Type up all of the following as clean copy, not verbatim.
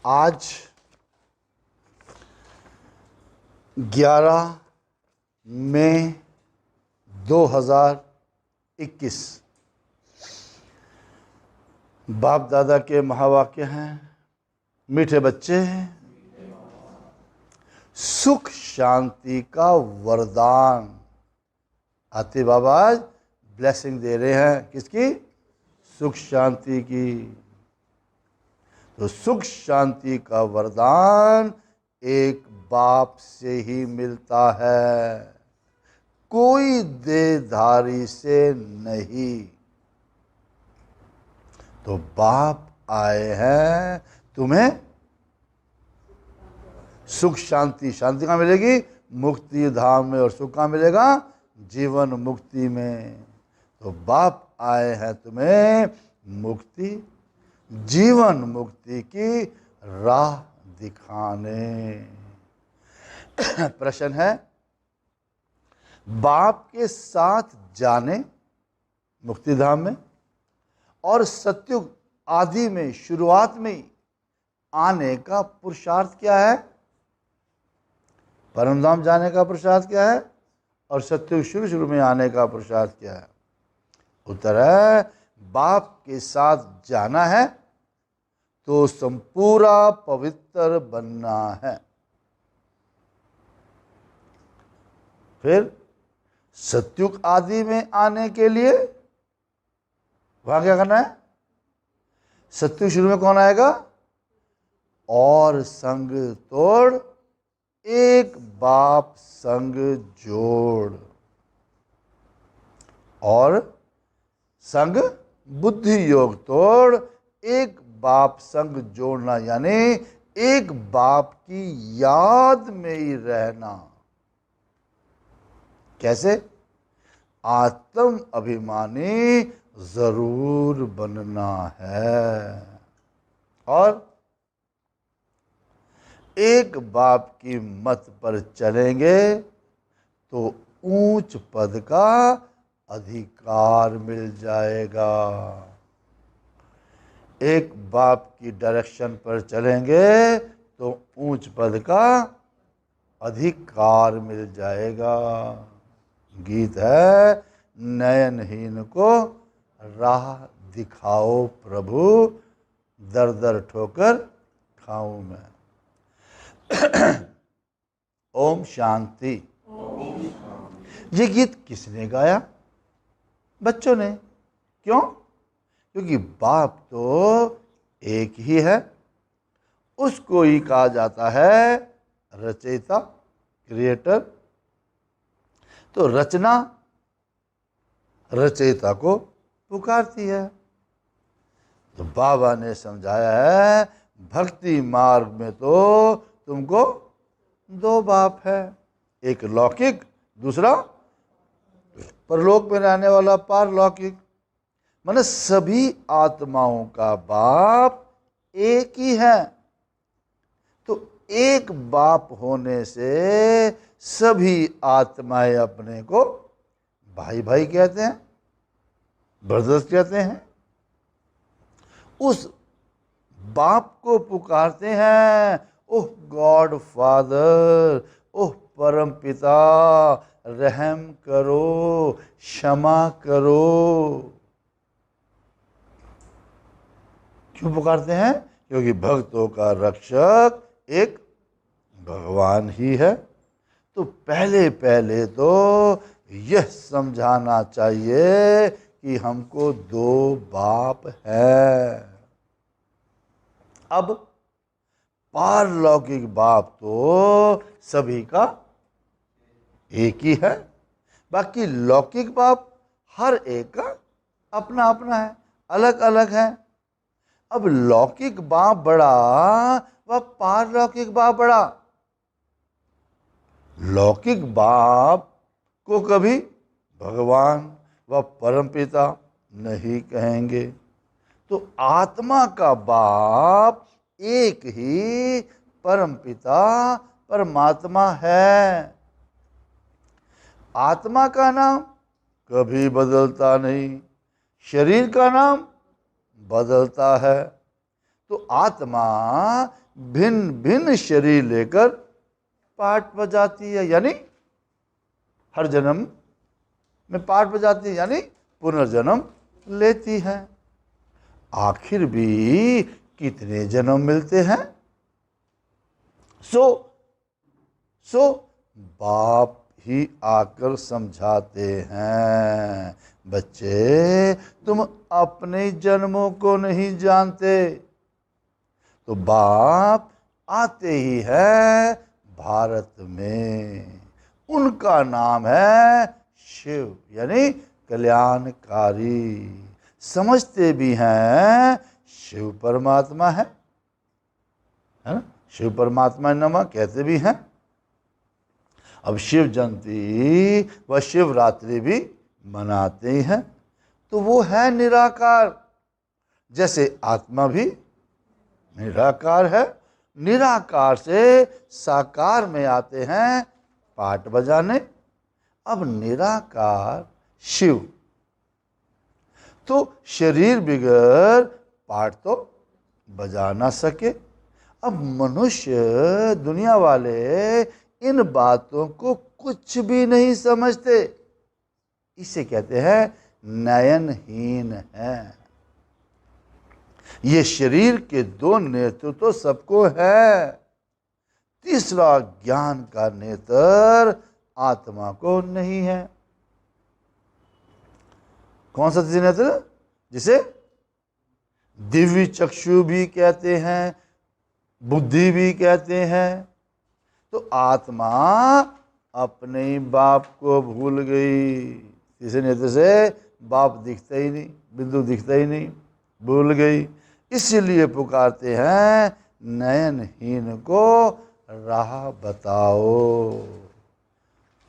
आज 11 मई 2021 बाप दादा के महावाक्य हैं। मीठे बच्चे, सुख शांति का वरदान। आते बाबा आज ब्लेसिंग दे रहे हैं, किसकी? सुख शांति की। तो सुख शांति का वरदान एक बाप से ही मिलता है, कोई देहधारी से नहीं। तो बाप आए हैं तुम्हें सुख शांति। शांति कहाँ मिलेगी? मुक्ति धाम में। और सुख कहाँ मिलेगा? जीवन मुक्ति में। तो बाप आए हैं तुम्हें मुक्ति, जीवन मुक्ति की राह दिखाने। प्रश्न है, बाप के साथ जाने मुक्ति धाम में और सत्युग आदि में शुरुआत में ही आने का पुरुषार्थ क्या है? परम धाम जाने का पुरुषार्थ क्या है? और सत्युग शुरू में आने का पुरुषार्थ क्या है? उत्तर है, बाप के साथ जाना है तो संपूरा पवित्र बनना है। फिर सत्युग आदि में आने के लिए वहां क्या करना है? सत्युग शुरू में कौन आएगा? और संग तोड़ एक बाप संग जोड़। और संग बुद्धि योग तोड़ एक बाप संग जोड़ना, यानी एक बाप की याद में ही रहना। कैसे? आत्म अभिमानी जरूर बनना है और एक बाप की मत पर चलेंगे तो ऊंच पद का अधिकार मिल जाएगा। एक बाप की डायरेक्शन पर चलेंगे तो ऊंच पद का अधिकार मिल जाएगा। गीत है, नयनहीन को राह दिखाओ प्रभु, दर दर ठोकर खाऊं मैं। ओम शांति। ये गीत किसने गाया? बच्चों ने। क्यों? क्योंकि बाप तो एक ही है, उसको ही कहा जाता है रचयिता, क्रिएटर। तो रचना रचयिता को पुकारती है। तो बाबा ने समझाया है, भक्ति मार्ग में तो तुमको दो बाप है, एक लौकिक, दूसरा परलोक में रहने वाला पारलौकिक। माने सभी आत्माओं का बाप एक ही है। तो एक बाप होने से सभी आत्माएं अपने को भाई भाई कहते हैं, ब्रदर्स कहते हैं। उस बाप को पुकारते हैं, ओह गॉड फादर, ओह परम पिता, रहम करो, क्षमा करो। क्यों पुकारते हैं? क्योंकि भक्तों का रक्षक एक भगवान ही है। तो पहले पहले तो यह समझाना चाहिए कि हमको दो बाप है। अब पारलौकिक बाप तो सभी का एक ही है, बाकी लौकिक बाप हर एक का अपना अपना है, अलग अलग है। अब लौकिक बाप बड़ा व पारलौकिक बाप बड़ा। लौकिक बाप को कभी भगवान व परमपिता नहीं कहेंगे। तो आत्मा का बाप एक ही परमपिता परमात्मा है। आत्मा का नाम कभी बदलता नहीं, शरीर का नाम बदलता है। तो आत्मा भिन्न भिन्न शरीर लेकर पाठ बजाती है, यानी हर जन्म में पाठ बजाती है, यानी पुनर्जन्म लेती है। आखिर भी कितने जन्म मिलते हैं? सो बाप ही आकर समझाते हैं, बच्चे तुम अपने जन्मों को नहीं जानते। तो बाप आते ही है भारत में, उनका नाम है शिव, यानी कल्याणकारी। समझते भी हैं शिव परमात्मा है ना, शिव परमात्मा नमः कहते भी हैं। अब शिव जयंती व शिवरात्रि भी मनाते ही हैं, तो वो है निराकार, जैसे आत्मा भी निराकार है। निराकार से साकार में आते हैं पाठ बजाने। अब निराकार शिव, तो शरीर बिगड़ पाठ तो बजा ना सके। अब मनुष्य दुनिया वाले इन बातों को कुछ भी नहीं समझते, इसे कहते हैं नयनहीन है। ये शरीर के दो नेत्र तो सबको है, तीसरा ज्ञान का नेत्र आत्मा को नहीं है। कौन सा तीसरा नेत्र? जिसे दिव्य चक्षु भी कहते हैं, बुद्धि भी कहते हैं। तो आत्मा अपने ही बाप को भूल गई, तीसरे नेत्र से बाप दिखता ही नहीं, बिंदु दिखता ही नहीं, भूल गई। इसीलिए पुकारते हैं नयनहीन को राह बताओ।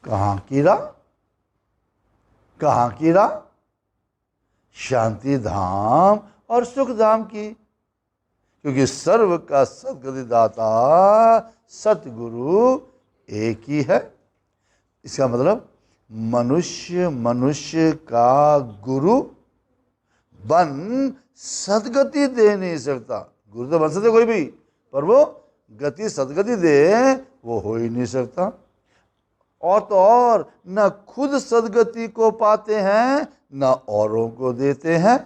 कहाँ की राह? कहाँ की राह? शांति धाम और सुख धाम की, क्योंकि सर्व का सद्गति दाता सतगुरु एक ही है। इसका मतलब मनुष्य का गुरु बन सदगति दे नहीं सकता। गुरु तो बन सकते कोई भी, पर वो गति सदगति दे वो हो ही नहीं सकता। और तो और न खुद सदगति को पाते हैं न औरों को देते हैं।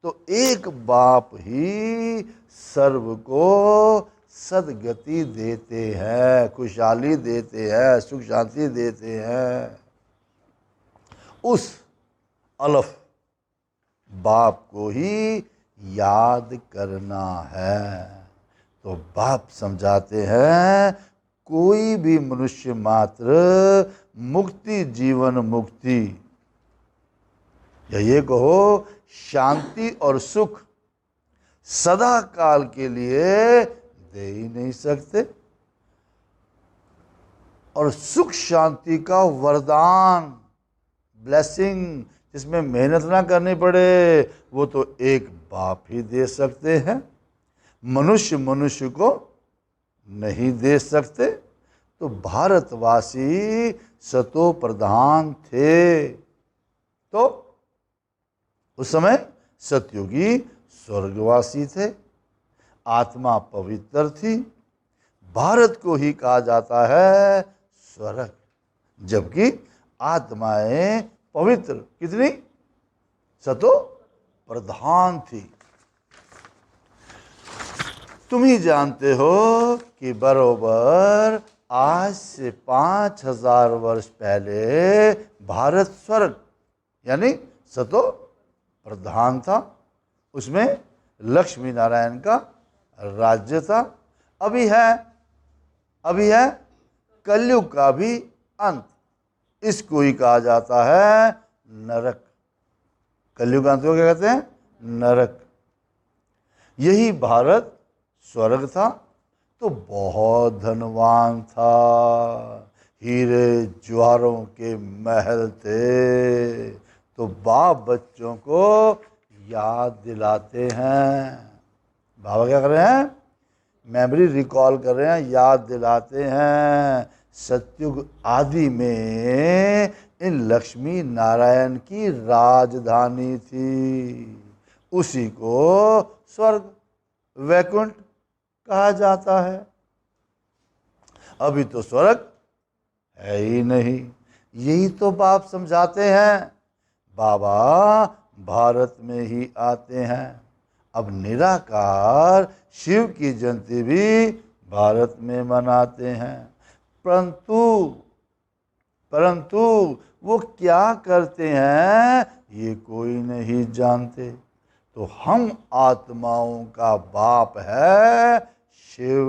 तो एक बाप ही सर्व को सदगति देते हैं, खुशहाली देते हैं, सुख शांति देते हैं। उस अलफ बाप को ही याद करना है। तो बाप समझाते हैं कोई भी मनुष्य मात्र मुक्ति, जीवन मुक्ति, या ये कहो शांति और सुख सदा काल के लिए दे ही नहीं सकते। और सुख शांति का वरदान, ब्लेसिंग, जिसमें मेहनत ना करनी पड़े, वो तो एक बाप ही दे सकते हैं। मनुष्य को नहीं दे सकते। तो भारतवासी सतो प्रधान थे, तो उस समय सतयुगी स्वर्गवासी थे, आत्मा पवित्र थी। भारत को ही कहा जाता है स्वर्ग, जबकि आत्माएं पवित्र कितनी? सतो प्रधान थी। तुम ही जानते हो कि बरोबर आज से 5000 वर्ष पहले भारत स्वर्ग यानी सतो प्रधान था। उसमें लक्ष्मी नारायण का राज्य था। अभी है कलयुग का भी अंत, इसको ही कहा जाता है नरक। कलयुग अंत को क्या कहते हैं? नरक। यही भारत स्वर्ग था तो बहुत धनवान था, हीरे ज्वारों के महल थे। तो बाप बच्चों को याद दिलाते हैं। बाबा क्या कर रहे हैं? मेमोरी रिकॉल कर रहे हैं, याद दिलाते हैं। सतयुग आदि में इन लक्ष्मी नारायण की राजधानी थी, उसी को स्वर्ग, वैकुंठ कहा जाता है। अभी तो स्वर्ग है ही नहीं। यही तो बाप समझाते हैं। बाबा भारत में ही आते हैं। अब निराकार शिव की जयंती भी भारत में मनाते हैं, परंतु परंतु वो क्या करते हैं ये कोई नहीं जानते। तो हम आत्माओं का बाप है शिव,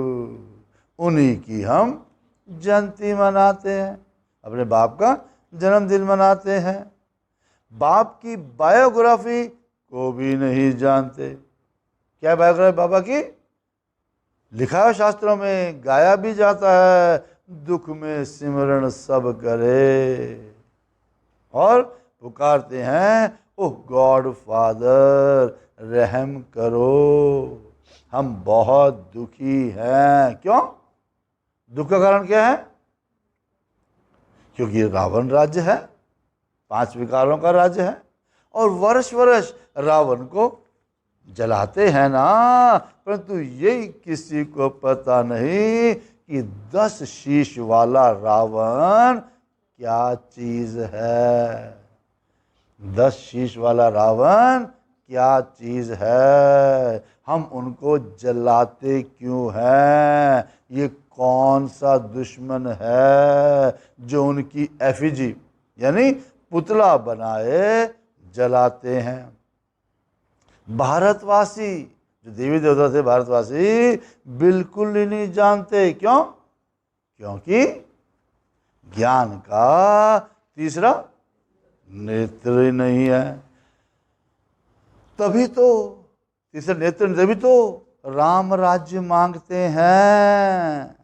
उन्हीं की हम जयंती मनाते हैं, अपने बाप का जन्मदिन मनाते हैं। बाप की बायोग्राफी को भी नहीं जानते। क्या बायोग्राफी बाबा की? लिखा है शास्त्रों में, गाया भी जाता है, दुख में सिमरण सब करे, और पुकारते हैं ओह गॉड फादर रहम करो, हम बहुत दुखी हैं। क्यों? दुख का कारण क्या है? क्योंकि रावण राज्य है, 5 विकारों का राज्य है, और वर्ष वर्ष रावण को जलाते हैं ना, परंतु ये किसी को पता नहीं कि 10 शीश वाला रावण क्या चीज है। 10 शीश वाला रावण क्या चीज है, हम उनको जलाते क्यों हैं, ये कौन सा दुश्मन है जो उनकी एफिजी यानी पुतला बनाए जलाते हैं। भारतवासी जो देवी देवता थे, भारतवासी बिल्कुल ही नहीं जानते। क्यों? क्योंकि ज्ञान का तीसरा नेत्र ही नहीं है। तभी तो तीसरा नेत्र, तभी तो राम राज्य मांगते हैं।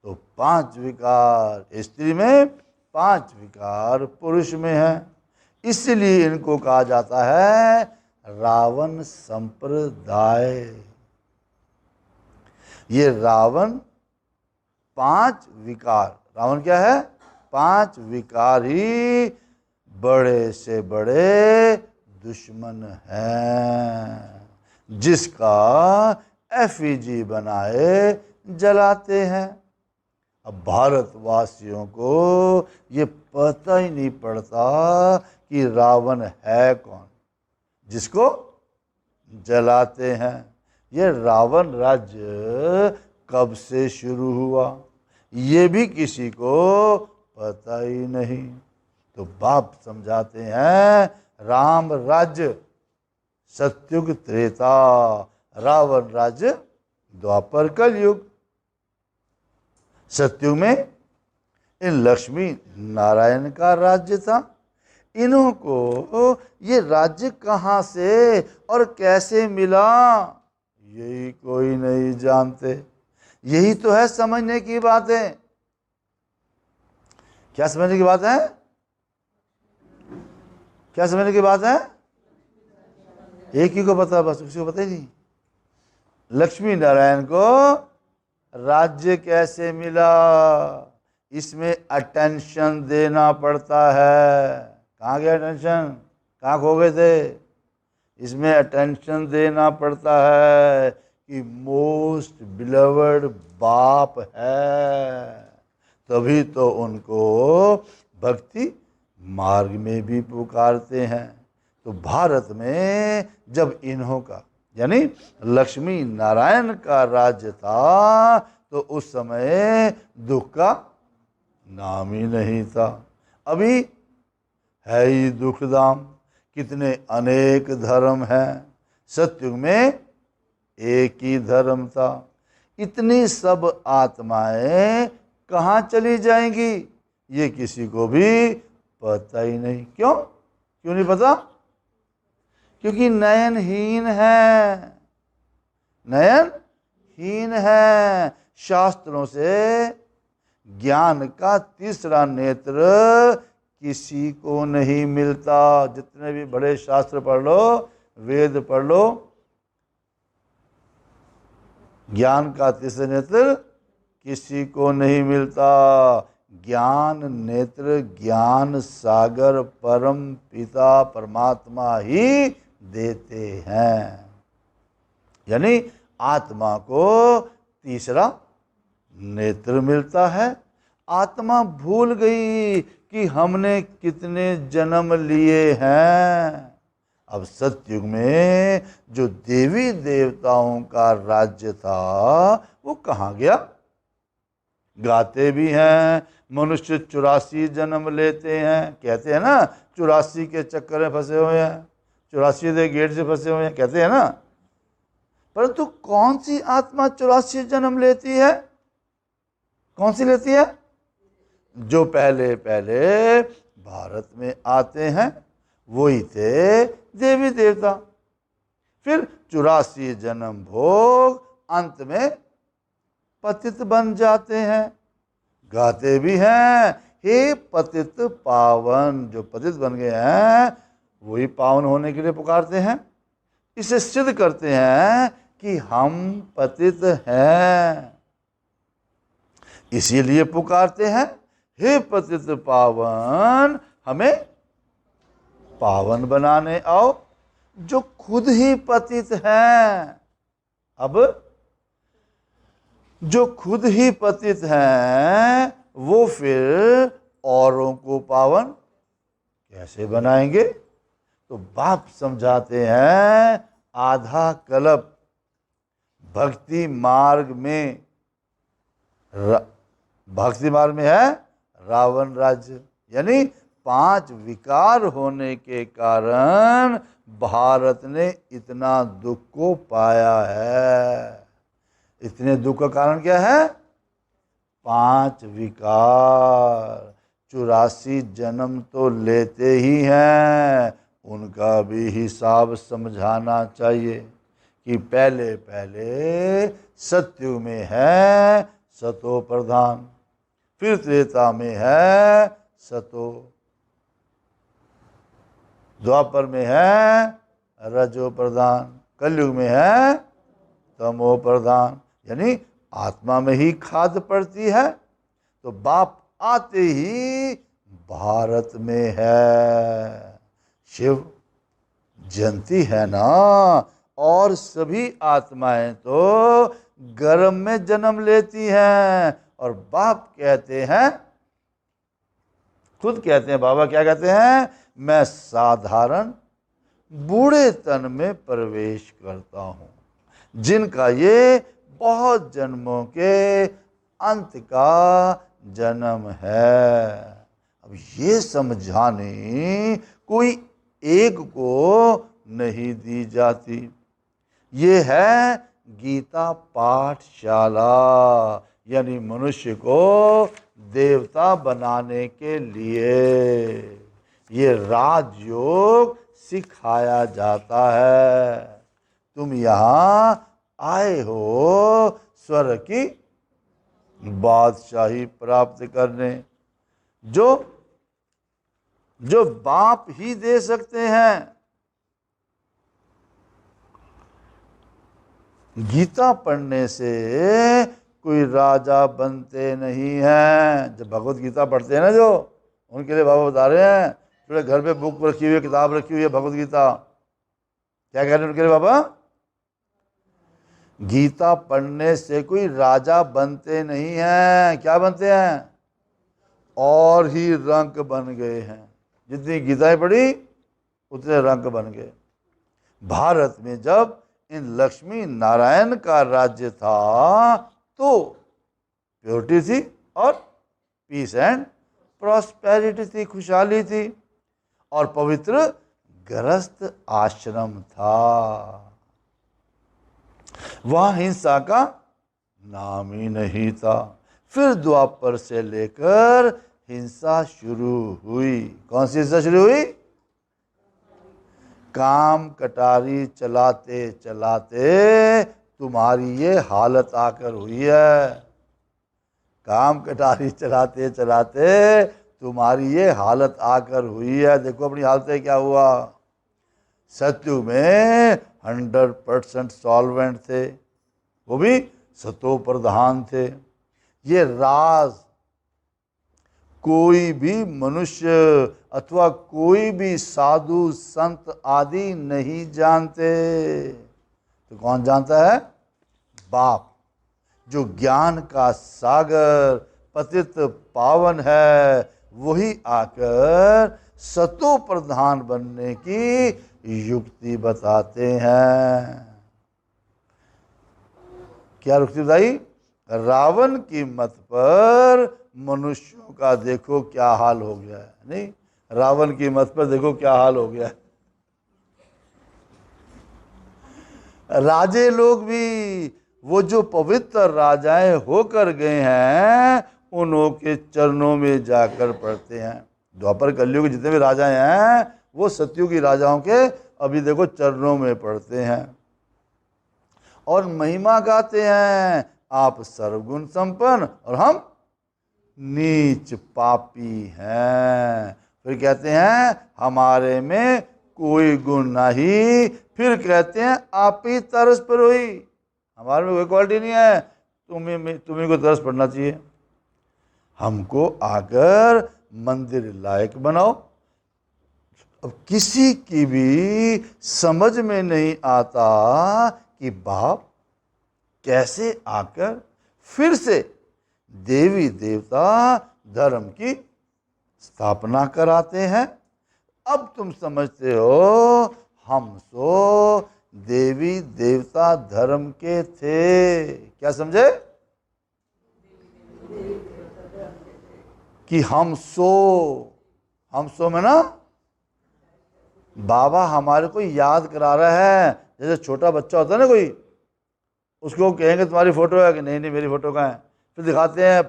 तो 5 विकार स्त्री में, 5 विकार पुरुष में है, इसलिए इनको कहा जाता है रावण संप्रदाय। ये रावण 5 विकार, रावण क्या है? 5 विकार ही बड़े से बड़े दुश्मन हैं, जिसका एफिजी बनाए जलाते हैं। अब भारतवासियों को ये पता ही नहीं पड़ता कि रावण है कौन जिसको जलाते हैं। ये रावण राज्य कब से शुरू हुआ ये भी किसी को पता ही नहीं। तो बाप समझाते हैं राम राज्य सत्युग त्रेता, रावण राज्य द्वापर कलयुग। सत्युग में इन लक्ष्मी नारायण का राज्य था। इन्हों को ये राज्य कहाँ से और कैसे मिला यही कोई नहीं जानते। यही तो है समझने की बात है। क्या समझने की बात है? क्या समझने की बात है? एक ही को पता, बस किसी को पता ही नहीं। लक्ष्मी नारायण को राज्य कैसे मिला, इसमें अटेंशन देना पड़ता है। कहाँ गया अटेंशन? कहाँ खो गए थे? इसमें अटेंशन देना पड़ता है कि मोस्ट बिलवर्ड बाप है, तभी तो उनको भक्ति मार्ग में भी पुकारते हैं। तो भारत में जब इन्हों का यानी लक्ष्मी नारायण का राज्य था तो उस समय दुख का नाम ही नहीं था। अभी है ही दुखधाम, कितने अनेक धर्म हैं। सतयुग में एक ही धर्म था। इतनी सब आत्माएं कहाँ चली जाएंगी ये किसी को भी पता ही नहीं। क्यों? क्यों नहीं पता? क्योंकि नयनहीन है, नयनहीन है। शास्त्रों से ज्ञान का तीसरा नेत्र किसी को नहीं मिलता। जितने भी बड़े शास्त्र पढ़ लो, वेद पढ़ लो, ज्ञान का तीसरा नेत्र किसी को नहीं मिलता। ज्ञान नेत्र ज्ञान सागर परम पिता परमात्मा ही देते हैं। यानी आत्मा को तीसरा नेत्र मिलता है। आत्मा भूल गई कि हमने कितने जन्म लिए हैं। अब सतयुग में जो देवी देवताओं का राज्य था वो कहाँ गया? गाते भी हैं, मनुष्य 84 जन्म लेते हैं, कहते हैं ना 84 के चक्कर में फंसे हुए हैं, 84 गेट से फंसे हुए हैं, कहते हैं ना। परंतु कौन सी आत्मा 84 जन्म लेती है? कौन सी लेती है? जो पहले पहले भारत में आते हैं वही थे देवी देवता। फिर 84 जन्म भोग अंत में पतित बन जाते हैं। गाते भी हैं, हे पतित पावन। जो पतित बन गए हैं वही पावन होने के लिए पुकारते हैं। इसे सिद्ध करते हैं कि हम पतित हैं, इसीलिए पुकारते हैं, हे पतित पावन, हमें पावन बनाने आओ। जो खुद ही पतित हैं, अब जो खुद ही पतित हैं वो फिर औरों को पावन कैसे बनाएंगे? तो बाप समझाते हैं, आधा कल्प भक्ति मार्ग में है रावण राज्य, यानी 5 विकार होने के कारण भारत ने इतना दुख को पाया है। इतने दुख का कारण क्या है? 5 विकार। 84 जन्म तो लेते ही हैं, उनका भी हिसाब समझाना चाहिए कि पहले पहले सतयुग में है सतो प्रधान, फिर त्रेता में है सतो, द्वापर में है रजो प्रधान, कलयुग में है तमो प्रधान। यानी आत्मा में ही खाद पड़ती है। तो बाप आते ही भारत में है। शिव जयंती है ना, और सभी आत्माएं तो गर्भ में जन्म लेती हैं। और बाप कहते हैं, खुद कहते हैं, बाबा क्या कहते हैं? मैं साधारण बूढ़े तन में प्रवेश करता हूं, जिनका ये बहुत जन्मों के अंत का जन्म है। अब ये समझाने कोई एक को नहीं दी जाती। ये है गीता पाठशाला, यानी मनुष्य को देवता बनाने के लिए ये राजयोग सिखाया जाता है। तुम यहाँ आए हो स्वर्ग की बादशाही प्राप्त करने, जो बाप ही दे सकते हैं। गीता पढ़ने से कोई राजा बनते नहीं हैं। जब भगवत गीता पढ़ते हैं ना, जो उनके लिए बाबा बता रहे हैं, थोड़े घर पे बुक रखी हुई है, किताब रखी हुई है भगवत गीता, क्या कह रहे हैं उनके लिए बाबा? गीता पढ़ने से कोई राजा बनते नहीं हैं। क्या बनते हैं? और ही रंक बन गए हैं। जितनी गीताएं पढ़ी उतने रंक बन गए। भारत में जब इन लक्ष्मी नारायण का राज्य था तो प्योरिटी थी और पीस एंड प्रॉस्पेरिटी थी, खुशहाली थी, और पवित्र गृहस्थ आश्रम था। वहां हिंसा का नाम ही नहीं था। फिर द्वापर से लेकर हिंसा शुरू हुई। कौन सी हिंसा शुरू हुई? काम कटारी चलाते चलाते तुम्हारी ये हालत आकर हुई है। काम कटारी चलाते चलाते तुम्हारी ये हालत आकर हुई है। देखो अपनी हालतें क्या हुआ। सतयुग में 100% सॉल्वेंट थे, वो भी सतो प्रधान थे। ये राज कोई भी मनुष्य अथवा कोई भी साधु संत आदि नहीं जानते। तो कौन जानता है? बाप जो ज्ञान का सागर पतित पावन है, वही आकर सतो प्रधान बनने की युक्ति बताते हैं। क्या युक्ति बताई? रावण की मत पर मनुष्यों का देखो क्या हाल हो गया है। नहीं, रावण की मत पर देखो क्या हाल हो गया है। राजे लोग भी वो जो पवित्र राजाएं होकर गए हैं, उन्हों के चरणों में जाकर पढ़ते हैं। द्वापर कलयुग के जितने भी राजाएं हैं, वो सतयुगी राजाओं के अभी देखो चरणों में पढ़ते हैं और महिमा गाते हैं, आप सर्वगुण संपन्न और हम नीच पापी हैं। फिर कहते हैं हमारे में कोई गुण नहीं, फिर कहते हैं आप ही तरस पर हुई, हमारे में कोई क्वालिटी नहीं है, तुम्हें को तरस पड़ना चाहिए। हमको आकर मंदिर लायक बनाओ। अब किसी की भी समझ में नहीं आता कि बाप कैसे आकर फिर से देवी देवता धर्म की स्थापना कराते हैं। अब तुम समझते हो हम सो देवी देवता धर्म के थे। क्या समझे? कि हम सो में ना बाबा हमारे को याद करा रहा है। जैसे छोटा बच्चा होता है ना कोई, उसको कहेंगे तुम्हारी फोटो है कि नहीं नहीं मेरी फोटो कहाँ है, फिर दिखाते हैं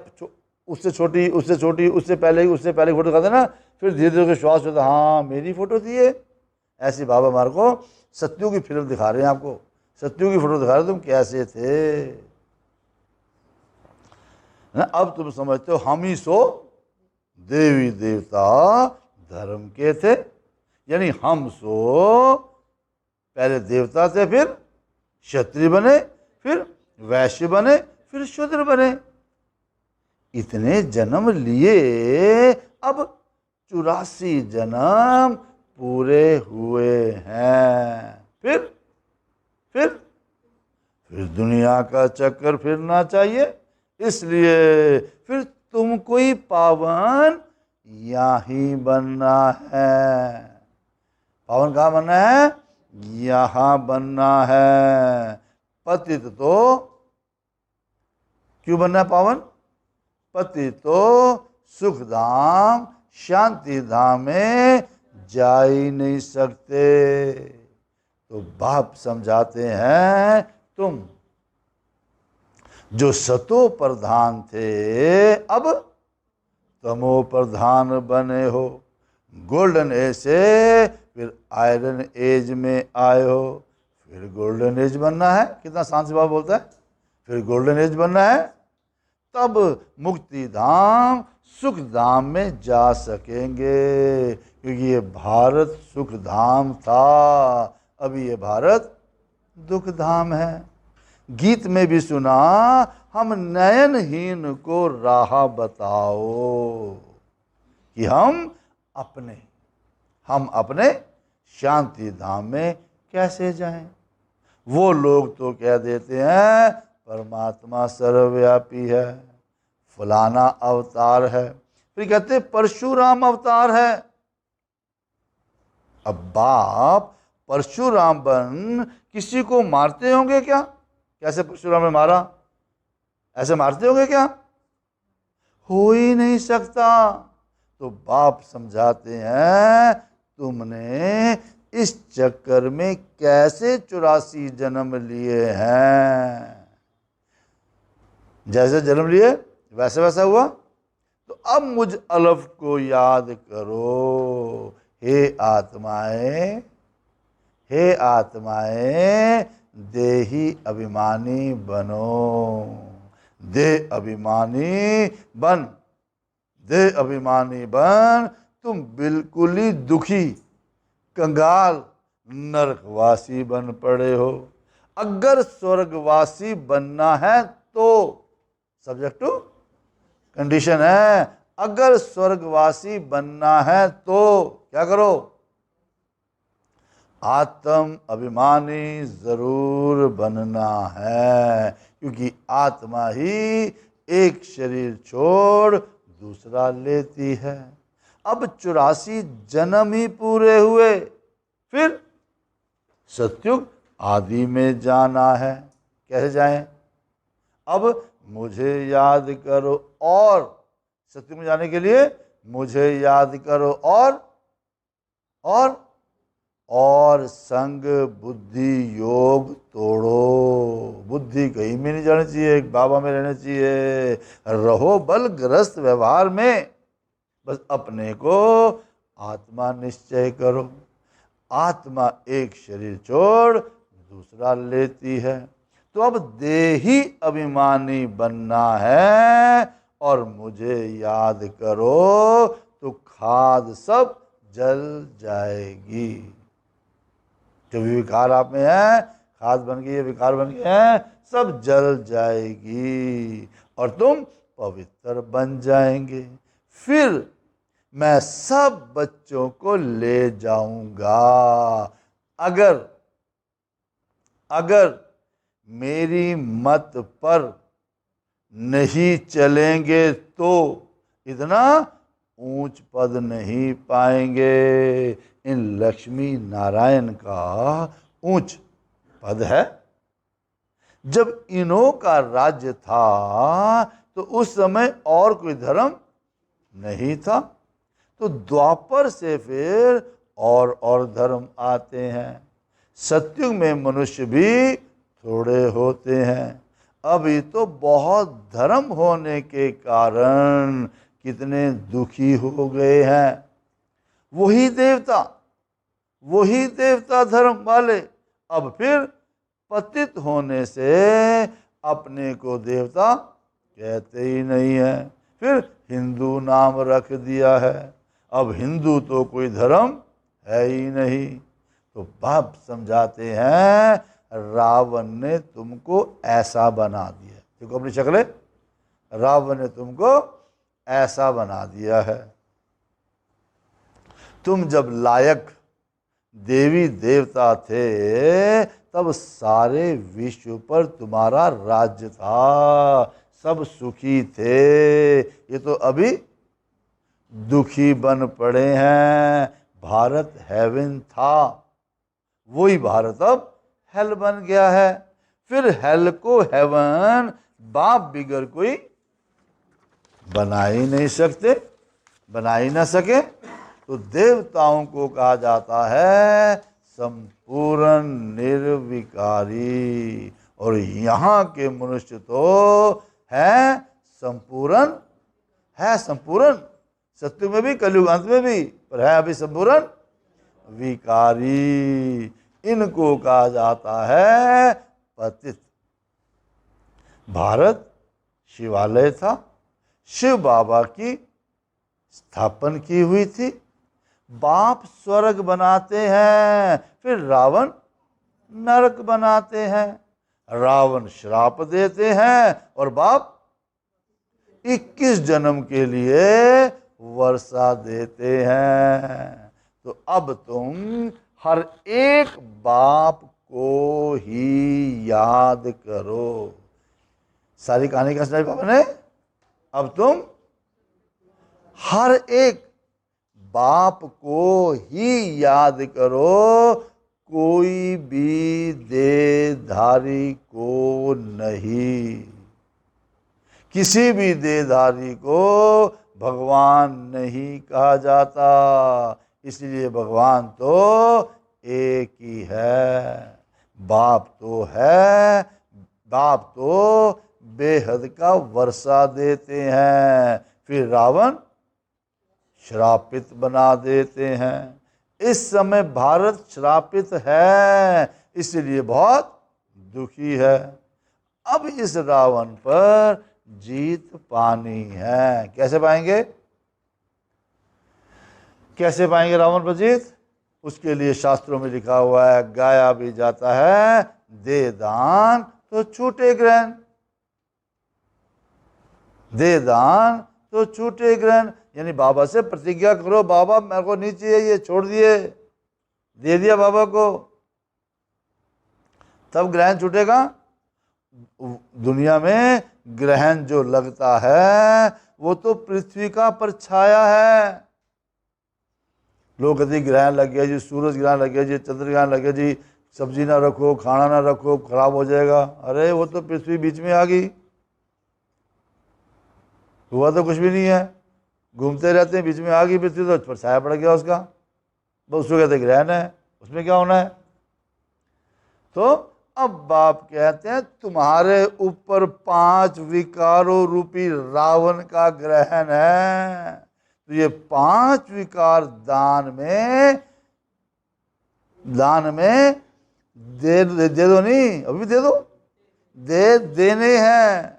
उससे छोटी उससे छोटी उससे पहले की फोटो दिखाते हैं ना, फिर धीरे धीरे विश्वास होता है हाँ मेरी फोटो थी ये। ऐसी बाबा हमारे को सत्यु की फिल्म दिखा रहे हैं, आपको सत्यु की फोटो दिखा रहे हैं, तुम कैसे थे ना। अब तुम समझते हो हम ही सो देवी देवता धर्म के थे, यानी हम सो पहले देवता थे, फिर क्षत्रिय बने, फिर वैश्य बने, फिर शूद्र बने। इतने जन्म लिए, अब 84 जन्म पूरे हुए हैं। फिर दुनिया का चक्कर फिरना चाहिए, इसलिए फिर तुमको ही पावन यहाँ बनना है। पावन कहाँ बनना है? यहाँ बनना है। पतित तो क्यों बनना है पावन? पतित तो सुख धाम शांति धाम में जा ही नहीं सकते। तो बाप समझाते हैं तुम जो सतो प्रधान थे अब तमो प्रधान बने हो। गोल्डन एज से फिर आयरन एज में आए हो, फिर गोल्डन एज बनना है। कितना शांति बाबा बोलता है, फिर गोल्डन एज बनना है, तब मुक्ति धाम सुख धाम में जा सकेंगे। क्योंकि ये भारत सुख धाम था, अभी ये भारत दुख धाम है। गीत में भी सुना, हम नयनहीन को राह बताओ कि हम अपने शांति धाम में कैसे जाएं। वो लोग तो कह देते हैं परमात्मा सर्वव्यापी है, फलाना अवतार है, फिर कहते परशुराम अवतार है। अब बाप परशुराम बन किसी को मारते होंगे क्या? कैसे परशुराम ने मारा, ऐसे मारते होंगे क्या? हो ही नहीं सकता। तो बाप समझाते हैं तुमने इस चक्कर में कैसे 84 जन्म लिए हैं। जैसे जन्म लिए वैसे वैसा हुआ। तो अब मुझ अलफ को याद करो। हे आत्माएं देही अभिमानी बनो। देह अभिमानी बन तुम बिल्कुल ही दुखी कंगाल नरकवासी बन पड़े हो। अगर स्वर्गवासी बनना है तो सब्जेक्ट टू कंडीशन है, अगर स्वर्गवासी बनना है तो क्या करो? आत्म अभिमानी जरूर बनना है, क्योंकि आत्मा ही एक शरीर छोड़ दूसरा लेती है। अब 84 जन्म ही पूरे हुए, फिर सतयुग आदि में जाना है। कैसे जाएं? अब मुझे याद करो, और सतयुग में जाने के लिए मुझे याद करो, और संग बुद्धि योग तोड़ो। बुद्धि कहीं में नहीं जानी चाहिए, एक बाबा में रहना चाहिए। रहो बलग्रस्त व्यवहार में, बस अपने को आत्मा निश्चय करो। आत्मा एक शरीर छोड़ दूसरा लेती है। तो अब देही अभिमानी बनना है, और मुझे याद करो तो खाद सब जल जाएगी। जो भी विकार आप में है, खाद बन गई है, विकार बन गए हैं, सब जल जाएगी और तुम पवित्र बन जाएंगे। फिर मैं सब बच्चों को ले जाऊंगा। अगर मेरी मत पर नहीं चलेंगे तो इतना ऊंच पद नहीं पाएंगे। इन लक्ष्मी नारायण का ऊंच पद है। जब इन्हों का राज्य था तो उस समय और कोई धर्म नहीं था, तो द्वापर से फिर और धर्म आते हैं। सतयुग में मनुष्य भी थोड़े होते हैं। अभी तो बहुत धर्म होने के कारण कितने दुखी हो गए हैं। वही देवता धर्म वाले अब फिर पतित होने से अपने को देवता कहते ही नहीं है, फिर हिंदू नाम रख दिया है। अब हिंदू तो कोई धर्म है ही नहीं। तो बाप समझाते हैं, रावण ने तुमको ऐसा बना दिया। देखो अपनी शक्लें, रावण ने तुमको ऐसा बना दिया है। तुम जब लायक देवी देवता थे तब सारे विश्व पर तुम्हारा राज्य था, सब सुखी थे। ये तो अभी दुखी बन पड़े हैं। भारत हेवन था, वही भारत अब हेल बन गया है। फिर हेल को हेवन बाप बिगर कोई बना ही नहीं सकते, बना ही ना सके। तो देवताओं को कहा जाता है संपूर्ण निर्विकारी, और यहाँ के मनुष्य तो है संपूर्ण, सत्य में भी कलयुग अंत में भी, पर है अभी संपूर्ण विकारी। इनको कहा जाता है पतित। भारत शिवालय था, शिव बाबा की स्थापन की हुई थी। बाप स्वर्ग बनाते हैं, फिर रावण नरक बनाते हैं। रावण श्राप देते हैं और बाप 21 जन्म के लिए वर्षा देते हैं। तो अब तुम हर एक बाप को ही याद करो। सारी कहानी का सुनाई बाबा ने। अब तुम हर एक बाप को ही याद करो, कोई भी देहधारी को नहीं। किसी भी देहधारी को भगवान नहीं कहा जाता, इसलिए भगवान तो एक ही है। बाप तो है, बाप तो बेहद का वर्षा देते हैं, फिर रावण श्रापित बना देते हैं। इस समय भारत श्रापित है, इसलिए बहुत दुखी है। अब इस रावण पर जीत पानी है। कैसे पाएंगे? कैसे पाएंगे रावण पर जीत? उसके लिए शास्त्रों में लिखा हुआ है, गाया भी जाता है, दे दान तो छूटे ग्रहण, दे दान तो छूटे ग्रहण। यानी बाबा से प्रतिज्ञा करो, बाबा मेरे को नहीं चाहिए, ये छोड़ दिए, दे दिया बाबा को, तब ग्रहण छूटेगा। दुनिया में ग्रहण जो लगता है वो तो पृथ्वी का परछाया है। लोग कहते ग्रहण लग गया जी, सूरज ग्रहण लग गया जी, चंद्र ग्रहण लग गया जी, सब्जी ना रखो, खाना ना रखो, खराब हो जाएगा। अरे वो तो पृथ्वी बीच में आ गई, हुआ तो कुछ भी नहीं है, घूमते रहते हैं, बीच में आ गई पृथ्वी तो परछाया पड़ गया उसका, बस उसको कहते ग्रहण है, उसमें क्या होना है। तो अब बाप कहते हैं तुम्हारे ऊपर 5 विकारों रूपी रावण का ग्रहण है, तो ये 5 विकार दान में दे दो, नहीं अभी दे दो, देने हैं।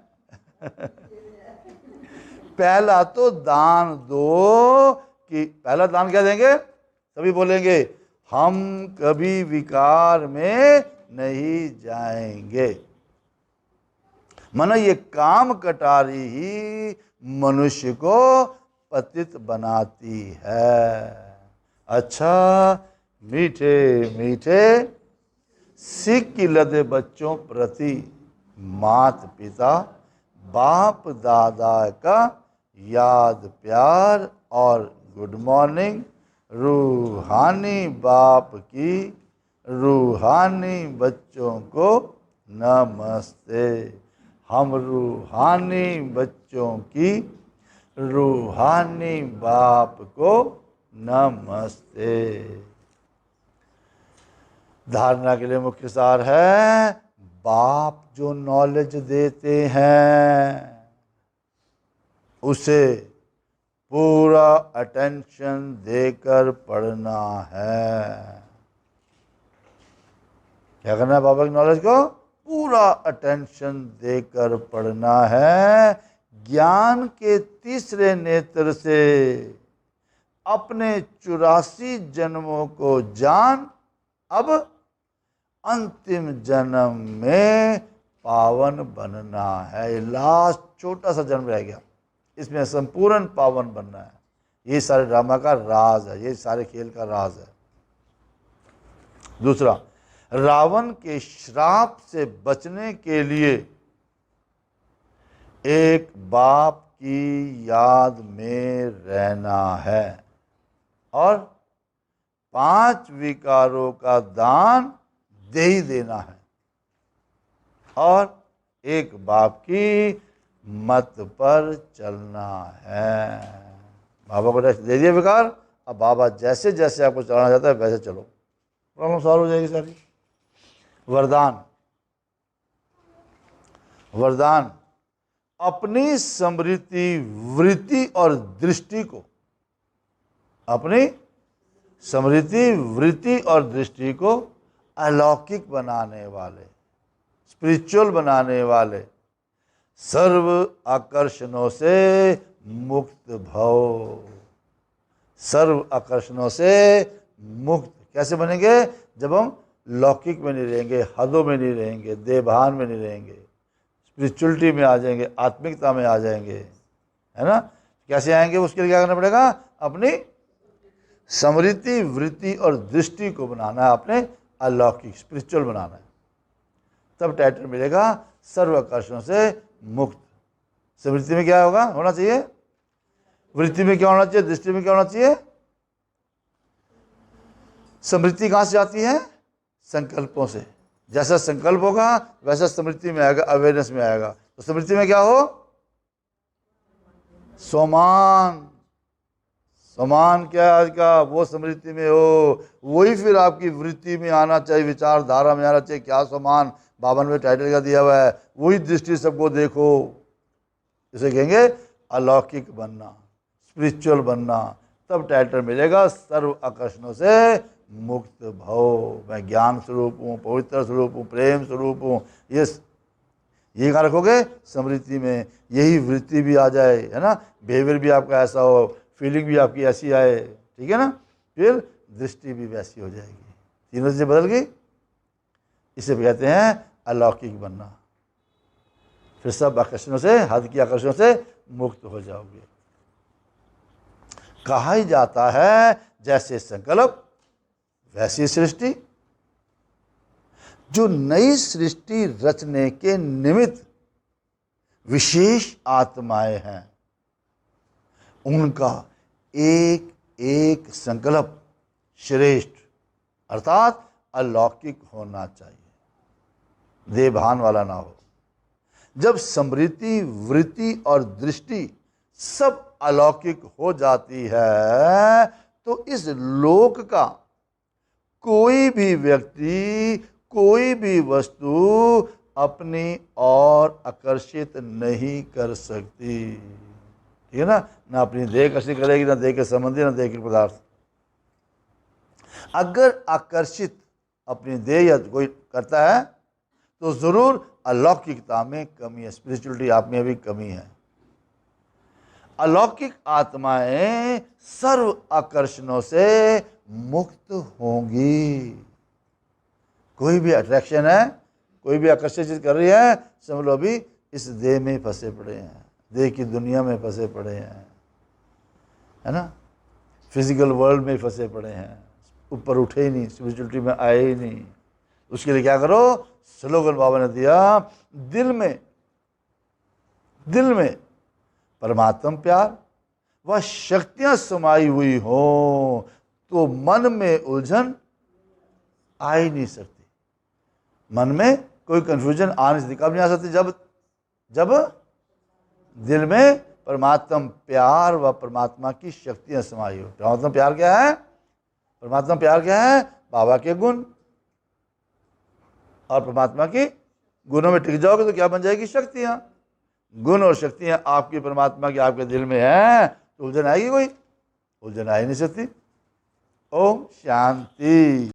पहला तो दान दो, कि पहला दान क्या देंगे, सभी बोलेंगे हम कभी विकार में नहीं जाएंगे। माना ये काम कटारी ही मनुष्य को पतित बनाती है। अच्छा, मीठे मीठे सिक की लदे बच्चों प्रति मात पिता बाप दादा का याद प्यार और गुड मॉर्निंग, रूहानी बाप की रूहानी बच्चों को नमस्ते। हम रूहानी बच्चों की रूहानी बाप को नमस्ते। धारणा के लिए मुख्य सार है, बाप जो नॉलेज देते हैं उसे पूरा अटेंशन देकर पढ़ना है। क्या करना है, बाबा की नॉलेज को पूरा अटेंशन देकर पढ़ना है। ज्ञान के तीसरे नेत्र से अपने 84 जन्मों को जान, अब अंतिम जन्म में पावन बनना है। ये लास्ट छोटा सा जन्म रह गया, इसमें संपूर्ण पावन बनना है। ये सारे ड्रामा का राज है, ये सारे खेल का राज है। दूसरा, रावण के श्राप से बचने के लिए एक बाप की याद में रहना है और 5 विकारों का दान दे ही देना है और एक बाप की मत पर चलना है। बाबा को टेस्ट दे दिया विकार, अब बाबा जैसे जैसे आपको चलाना चाहता है वैसे चलो, प्रॉब्लम सॉल्व हो जाएगी सारी। वरदान, वरदान अपनी स्मृति वृत्ति और दृष्टि को, अपनी स्मृति वृत्ति और दृष्टि को अलौकिक बनाने वाले, स्पिरिचुअल बनाने वाले, सर्व आकर्षणों से मुक्त भव। सर्व आकर्षणों से मुक्त कैसे बनेंगे, जब हम लौकिक में नहीं रहेंगे, हदों में नहीं रहेंगे, देवभान में नहीं रहेंगे, स्पिरिचुअलिटी में आ जाएंगे, आत्मिकता में आ जाएंगे, है ना। कैसे आएंगे, उसके लिए क्या करना पड़ेगा, अपनी स्मृति वृत्ति और दृष्टि को बनाना है, अपने अलौकिक स्पिरिचुअल बनाना है, तब टाइटल मिलेगा सर्व आकर्षणों से मुक्त। स्मृति में क्या होगा, होना चाहिए, वृत्ति में क्या होना चाहिए, दृष्टि में क्या होना चाहिए। स्मृति कहाँ से आती है, संकल्पों से। जैसा संकल्प होगा वैसा स्मृति में आएगा, अवेयरनेस में आएगा। तो स्मृति में क्या हो, सोमान। सोमान क्या है आज का, वो स्मृति में हो, वही फिर आपकी वृत्ति में आना चाहिए, विचारधारा में आना चाहिए। क्या सोमान, 52वें टाइटल का दिया हुआ है, वही दृष्टि सबको देखो। इसे कहेंगे अलौकिक बनना, स्पिरिचुअल बनना, तब टाइटल मिलेगा सर्व आकर्षणों से मुक्त भव। मैं ज्ञान स्वरूप हूँ, पवित्र स्वरूप हूँ, प्रेम स्वरूप हूँ। ये कहाँ रखोगे, स्मृति में। यही वृत्ति भी आ जाए, है ना, बिहेवियर भी आपका ऐसा हो, फीलिंग भी आपकी ऐसी आए, ठीक है ना, फिर दृष्टि भी वैसी हो जाएगी, तीनों चीजें बदल गई। इसे कहते हैं अलौकिक बनना। फिर सब आकर्षणों से, हद की आकर्षणों से मुक्त हो जाओगे। कहा ही जाता है जैसे संकल्प वैसी सृष्टि जो नई सृष्टि रचने के निमित्त विशेष आत्माएं हैं, उनका एक एक संकल्प श्रेष्ठ अर्थात अलौकिक होना चाहिए, देभान वाला ना हो। जब स्मृति, वृत्ति और दृष्टि सब अलौकिक हो जाती है तो इस लोक का कोई भी व्यक्ति, कोई भी वस्तु अपनी ओर आकर्षित नहीं कर सकती। ठीक है ना अपनी देह आकर्षित करेगी, ना देह के संबंधी, ना देह के पदार्थ। अगर आकर्षित अपनी देह या कोई करता है तो जरूर अलौकिकता में कमी है, स्पिरिचुअलिटी आप में भी कमी है। अलौकिक आत्माएं सर्व आकर्षणों से मुक्त होंगी। कोई भी अट्रैक्शन है, कोई भी आकर्षित चीज कर रही है, समझ लो अभी इस देह में फंसे पड़े हैं, देह की दुनिया में फंसे पड़े हैं, है ना, फिजिकल वर्ल्ड में फंसे पड़े हैं, ऊपर उठे ही नहीं, स्पिरिचुअलिटी में आए ही नहीं। उसके लिए क्या करो? स्लोगन बाबा ने दिया, दिल में परमात्मा प्यार व शक्तियां समाई हुई हो तो मन में उलझन आ ही नहीं सकती। मन में कोई कंफ्यूजन आ नहीं सकती। कब नहीं आ सकती? जब दिल में परमात्मा प्यार व परमात्मा की शक्तियां समाई हो। परमात्मा प्यार क्या है? परमात्मा प्यार क्या है? बाबा के गुण। और परमात्मा की गुणों में टिक जाओगे तो क्या बन जाएगी? शक्तियां। गुण और शक्तियां आपकी परमात्मा की आपके दिल में है तो उलझन आएगी? कोई उलझन आ ही नहीं सकती। ओम शांति।